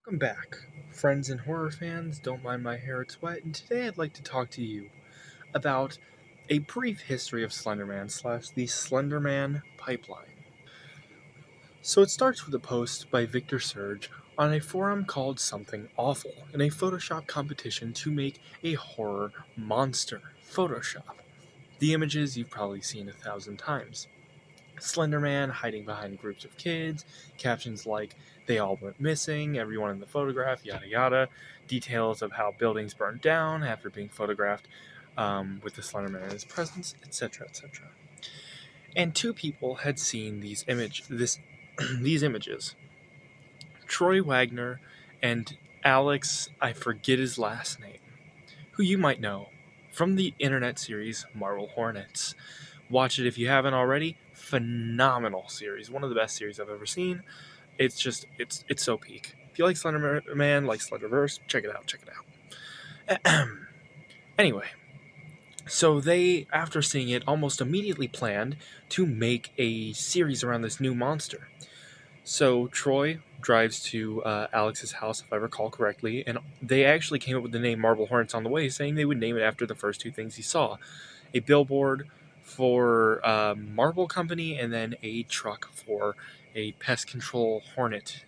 Welcome back, friends and horror fans. Don't mind my hair, it's wet, and today I'd like to talk to you about a brief history of Slenderman slash the Slenderman pipeline. So it starts with a post by Victor Surge on a forum called Something Awful in a Photoshop competition to make a horror monster Photoshop. The images you've probably seen 1,000 times. Slenderman hiding behind groups of kids, captions like, they all went missing, everyone in the photograph, yada yada, details of how buildings burned down after being photographed with the Slenderman in his presence, etc., etc. And two people had seen these images. Troy Wagner and Alex, I forget his last name, who you might know from the internet series Marble Hornets. Watch it if you haven't already. Phenomenal series. One of the best series I've ever seen. It's so peak. If you like Slenderman, like Slenderverse, check it out. Check it out. Anyway, so they, after seeing it, almost immediately planned to make a series around this new monster. So Troy drives to Alex's house, if I recall correctly, and they actually came up with the name Marble Hornets on the way, saying they would name it after the first two things he saw: a billboard for a marble company, and then a truck for a pest control hornet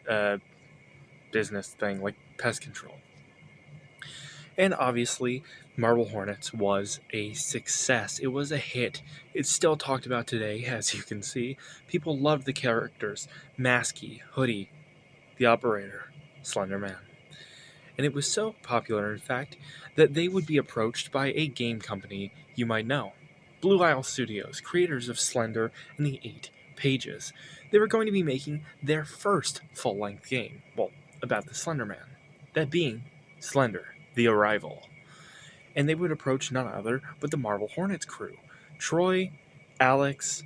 business thing, like pest control. And obviously, Marble Hornets was a success. It was a hit. It's still talked about today, as you can see. People loved the characters: Masky, Hoodie, the Operator, Slender Man. And it was so popular, in fact, that they would be approached by a game company you might know: Blue Isle Studios, creators of Slender and the 8 Pages. They were going to be making their first full-length game, well, about the Slender Man, that being Slender, the Arrival. And they would approach none other but the Marble Hornets crew: Troy, Alex,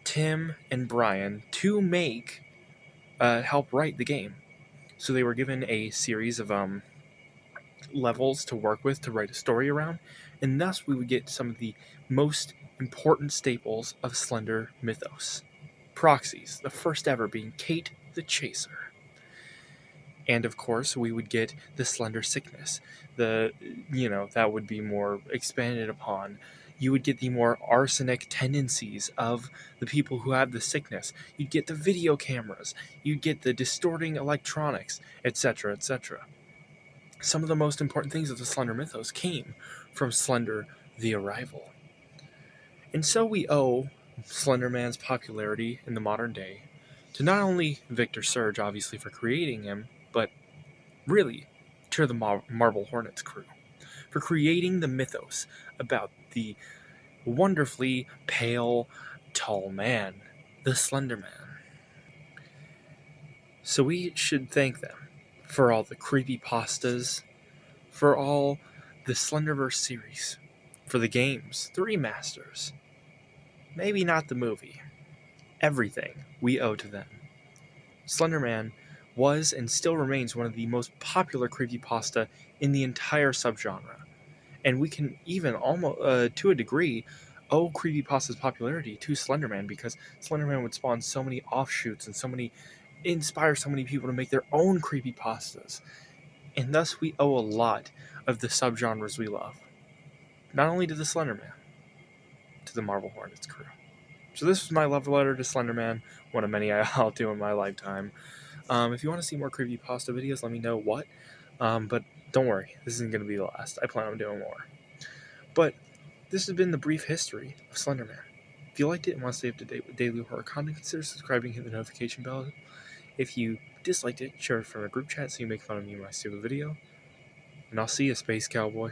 Tim, and Brian, to help write the game. So they were given a series of levels to work with to write a story around, and thus we would get some of the most important staples of Slender mythos. Proxies, the first ever being Kate the Chaser. And of course, we would get the Slender Sickness. That would be more expanded upon. You would get the more arsenic tendencies of the people who have the sickness. You'd get the video cameras. You'd get the distorting electronics, etc., etc. Some of the most important things of the Slender mythos came from Slender the Arrival. And so we owe Slenderman's popularity in the modern day to not only Victor Surge, obviously, for creating him, but really to the Marble Hornets crew for creating the mythos about the wonderfully pale, tall man, the Slender Man. So we should thank them for all the creepy pastas, for all the Slenderverse series, for the games, the remasters. Maybe not the movie. Everything we owe to them. Slenderman was and still remains one of the most popular creepypasta in the entire subgenre. And we can even almost, to a degree, owe creepypasta's popularity to Slenderman, because Slenderman would spawn so many offshoots and inspire so many people to make their own creepypastas. And thus we owe a lot of the subgenres we love. Not only to the Slenderman, to the Marble Hornets crew. So this was my love letter to Slenderman, one of many I'll do in my lifetime. If you want to see more creepypasta videos, let me know what. But don't worry, this isn't going to be the last. I plan on doing more. But this has been the brief history of Slenderman. If you liked it and want to stay up to date with daily horror content, consider subscribing and hit the notification bell. If you disliked it, share it from a group chat so you make fun of me in my stupid video. And I'll see you, Space Cowboy.